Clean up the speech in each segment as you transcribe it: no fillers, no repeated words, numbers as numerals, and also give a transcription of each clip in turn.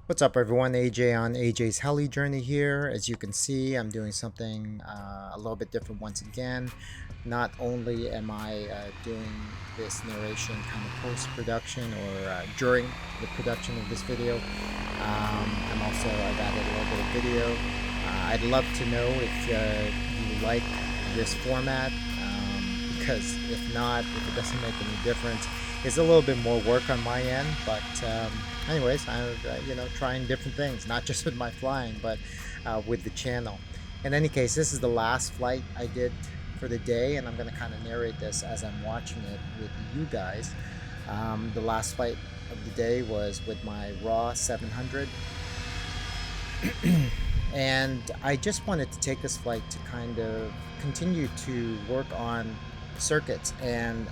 What's up everyone, AJ on AJ's Heli journey here. As you can see, I'm doing something a little bit different once again. Not only am I doing this narration kind of post-production or during the production of this video, I've added a little bit of video. I'd love to know if you like this format, because if not, if it doesn't make any difference, it's a little bit more work on my end, but anyways, I'm trying different things, not just with my flying, but with the channel. In any case, this is the last flight I did for the day, and I'm going to kind of narrate this as I'm watching it with you guys. The last flight of the day was with my raw 700, and I just wanted to take this flight to kind of continue to work on circuits, and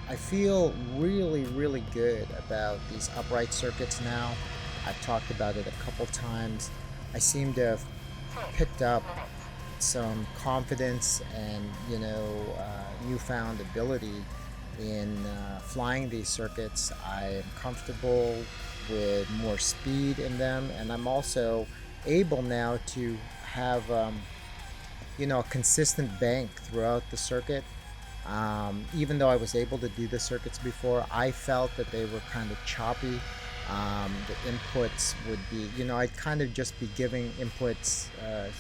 I feel really good about these upright circuits now. I've talked about it a couple times. I seem to have picked up some confidence and newfound ability in flying these circuits. I'm comfortable with more speed in them, and I'm also able now to have a consistent bank throughout the circuit. Even though I was able to do the circuits before, I felt that they were kind of choppy. The inputs would be, I'd kind of just be giving inputs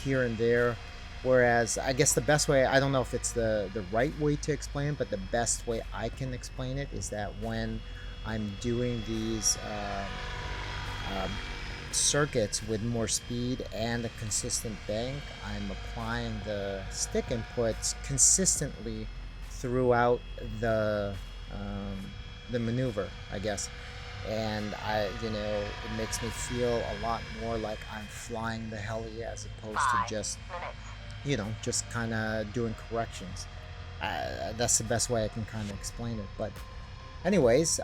here and there. Whereas I guess the best way, I don't know if it's the right way to explain it, but the best way I can explain it is that when I'm doing these circuits with more speed and a consistent bank, I'm applying the stick inputs consistently throughout the maneuver, I guess. And it makes me feel a lot more like I'm flying the heli as opposed to just kind of doing corrections. That's the best way I can kind of explain it. But anyways,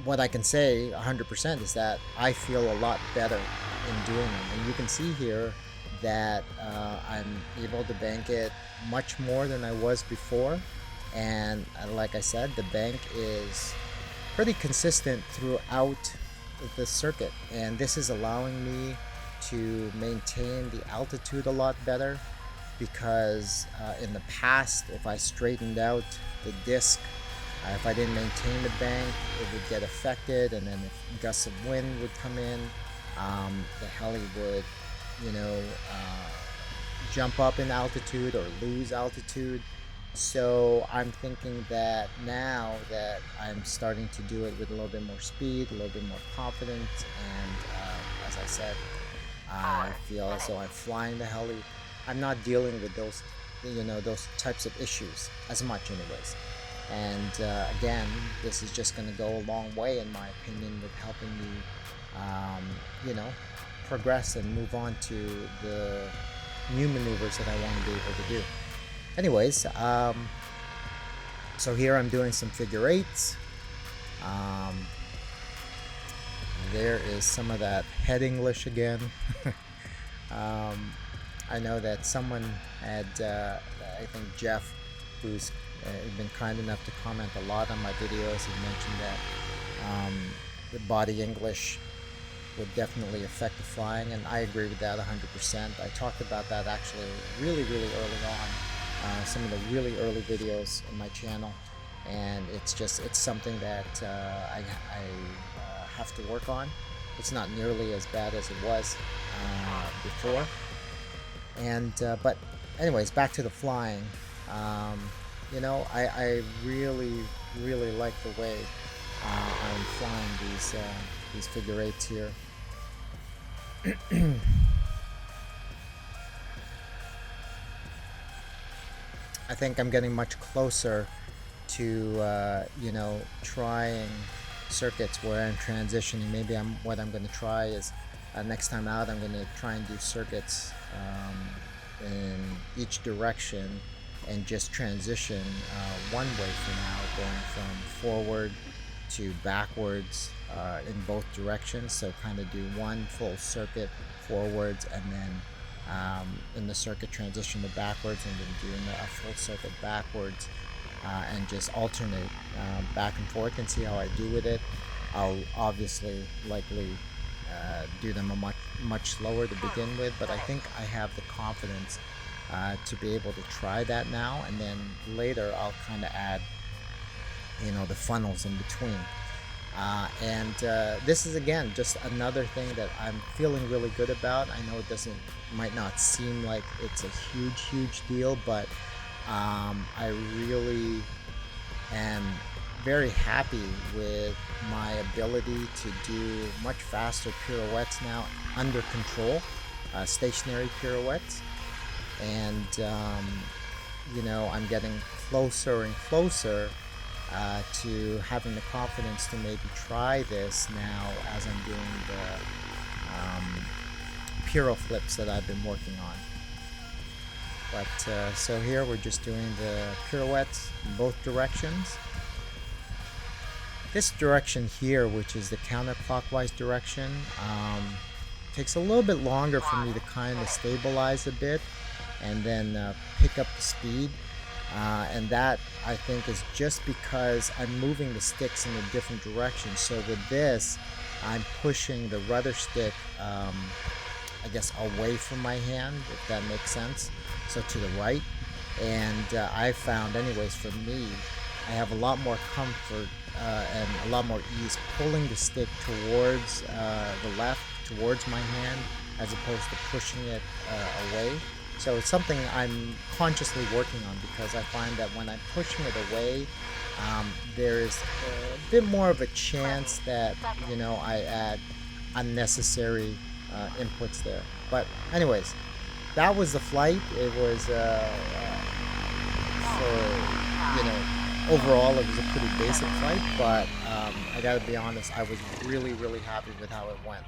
what I can say 100% is that I feel a lot better in doing them. And you can see here that I'm able to bank it much more than I was before. And like I said, the bank is pretty consistent throughout the circuit. And this is allowing me to maintain the altitude a lot better, because in the past, if I straightened out the disc, if I didn't maintain the bank, it would get affected, and then if gusts of wind would come in, the heli would, jump up in altitude or lose altitude. So I'm thinking that now that I'm starting to do it with a little bit more speed, a little bit more confidence, and as I said, I feel as though I'm flying the heli. I'm not dealing with those types of issues as much, anyways. And again, this is just going to go a long way, in my opinion, with helping me, progress and move on to the new maneuvers that I want to be able to do. Anyways, so here I'm doing some figure eights. There is some of that head English again. I know that someone had, I think Jeff, who's been kind enough to comment a lot on my videos, he mentioned that the body English would definitely affect the flying, and I agree with that 100%. I talked about that actually really early on, some of the really early videos in my channel, and it's something that I have to work on. It's not nearly as bad as it was before. And but anyways, back to the flying. I really like the way I'm flying these figure eights here. I think I'm getting much closer to trying circuits where I'm transitioning. Maybe what I'm going to try is next time out, I'm going to try and do circuits in each direction and just transition one way for now, going from forward to backwards in both directions. So kind of do one full circuit forwards, and then in the circuit transition to backwards, and then doing a full circuit backwards, and just alternate back and forth and see how I do with it. I'll obviously likely do them a much slower to begin with, but I think I have the confidence to be able to try that now, and then later I'll kind of add, the funnels in between. And this is again just another thing that I'm feeling really good about. I know it doesn't might not seem like it's a huge deal, but I really am very happy with my ability to do much faster pirouettes now under control, stationary pirouettes. And I'm getting closer and closer to having the confidence to maybe try this now as I'm doing the piro flips that I've been working on. But so here we're just doing the pirouettes in both directions. This direction here, which is the counterclockwise direction, takes a little bit longer for me to kind of stabilize a bit and then pick up the speed. And that, I think, is just because I'm moving the sticks in a different direction. So with this, I'm pushing the rudder stick, I guess, away from my hand, if that makes sense. So to the right. And I found, anyways, for me, I have a lot more comfort and a lot more ease pulling the stick towards the left, towards my hand, as opposed to pushing it away. So it's something I'm consciously working on, because I find that when I'm pushing it away, there is a bit more of a chance that, I add unnecessary inputs there. But anyways, that was the flight. It was, overall, it was a pretty basic flight, but I gotta be honest, I was really happy with how it went.